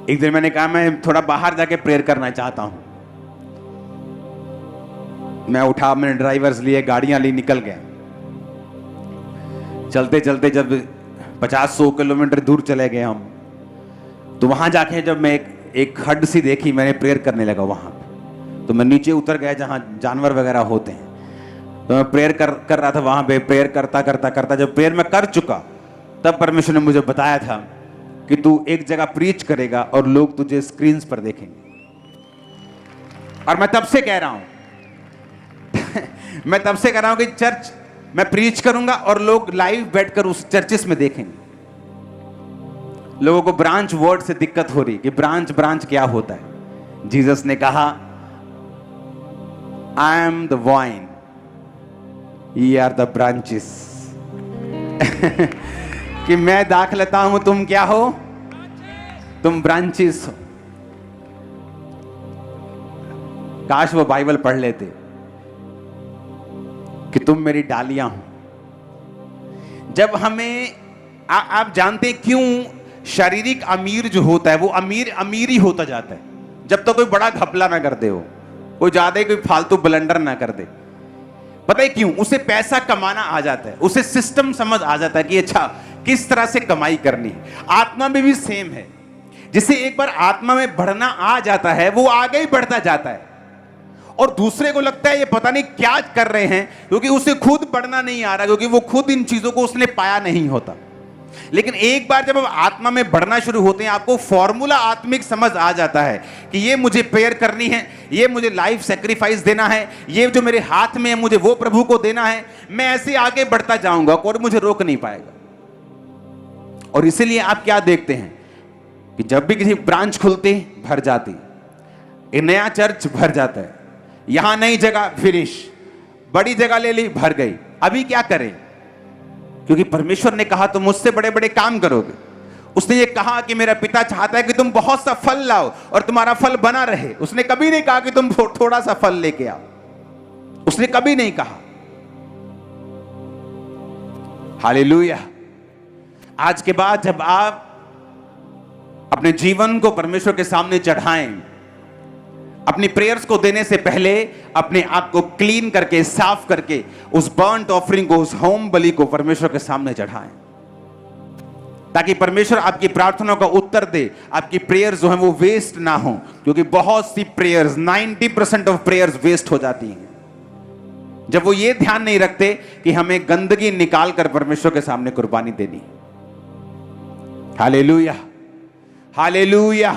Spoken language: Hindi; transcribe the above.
एक दिन मैंने कहा मैं थोड़ा बाहर जाके प्रेयर करना चाहता हूं। मैं उठा, मैंने ड्राइवर्स लिए, गाड़ियां ली, निकल गया। चलते चलते जब 50-100 किलोमीटर दूर चले गए हम, तो वहां जाके जब मैं एक खड्ड सी देखी, मैंने प्रेयर करने लगा वहां। तो मैं नीचे उतर गया जहां जानवर वगैरह होते हैं। तो मैं प्रेयर कर रहा था वहां पे। प्रेयर करता करता करता जब प्रेयर मैं कर चुका, तब परमेश्वर ने मुझे बताया था कि तू एक जगह प्रीच करेगा और लोग तुझे स्क्रीन्स पर देखेंगे। और मैं तब से कह रहा हूं मैं तब से कह रहा हूं कि चर्च मैं प्रीच करूंगा और लोग लाइव बैठकर उस चर्चेस में देखेंगे। लोगों को ब्रांच वर्ड से दिक्कत हो रही कि ब्रांच क्या होता है। जीसस ने कहा, आई एम द वाइन, ये आर द ब्रांचेस। कि मैं दाखलता हूं, तुम क्या हो? तुम ब्रांचेस हो। काश वो बाइबल पढ़ लेते कि तुम मेरी डालियां हो। जब हमें आप जानते क्यों शारीरिक अमीर जो होता है वो अमीर ही होता जाता है, जब तक कोई बड़ा घपला ना कर दे, हो कोई ज्यादा कोई फालतू ब्लंडर ना कर दे। पता है क्यों? उसे पैसा कमाना आ जाता है, उसे सिस्टम समझ आ जाता है कि अच्छा किस तरह से कमाई करनी है। आत्मा में भी सेम है। जिसे एक बार आत्मा में बढ़ना आ जाता है वो आगे ही बढ़ता जाता है, और दूसरे को लगता है ये पता नहीं क्या कर रहे हैं, क्योंकि उसे खुद बढ़ना नहीं आ रहा, क्योंकि वो खुद इन चीजों को उसने पाया नहीं होता। लेकिन एक बार जब आप आत्मा में बढ़ना शुरू होते हैं, आपको फॉर्मूला आत्मिक समझ आ जाता है कि ये मुझे प्रेयर करनी है, ये मुझे लाइफ सेक्रीफाइस देना है, ये जो मेरे हाथ में है मुझे वो प्रभु को देना है। मैं ऐसे आगे बढ़ता जाऊंगा, कोई मुझे रोक नहीं पाएगा। और इसीलिए आप क्या देखते हैं कि जब भी किसी ब्रांच खुलती भर जाती, एक नया चर्च भर जाता है, यहां नई जगह फिनिश, बड़ी जगह ले ली भर गई। अभी क्या करें? क्योंकि परमेश्वर ने कहा तुम मुझसे बड़े बड़े काम करोगे। उसने ये कहा कि मेरा पिता चाहता है कि तुम बहुत सा फल लाओ और तुम्हारा फल बना रहे। उसने कभी नहीं कहा कि तुम थोड़ा सा फल लेके आओ, उसने कभी नहीं कहा। हालेलुया। आज के बाद जब आप अपने जीवन को परमेश्वर के सामने चढ़ाएं, अपनी प्रेयर्स को देने से पहले अपने आप को क्लीन करके, साफ करके, उस बर्न्ट ऑफरिंग को, उस होम बलि को परमेश्वर के सामने चढ़ाएं, ताकि परमेश्वर आपकी प्रार्थनाओं का उत्तर दे। आपकी प्रेयर्स जो हैं वो वेस्ट ना हो, क्योंकि बहुत सी प्रेयर्स, 90% ऑफ प्रेयर्स वेस्ट हो जाती हैं जब वो ये ध्यान नहीं रखते कि हमें गंदगी निकाल कर परमेश्वर के सामने कुर्बानी देनी। Hallelujah, hallelujah.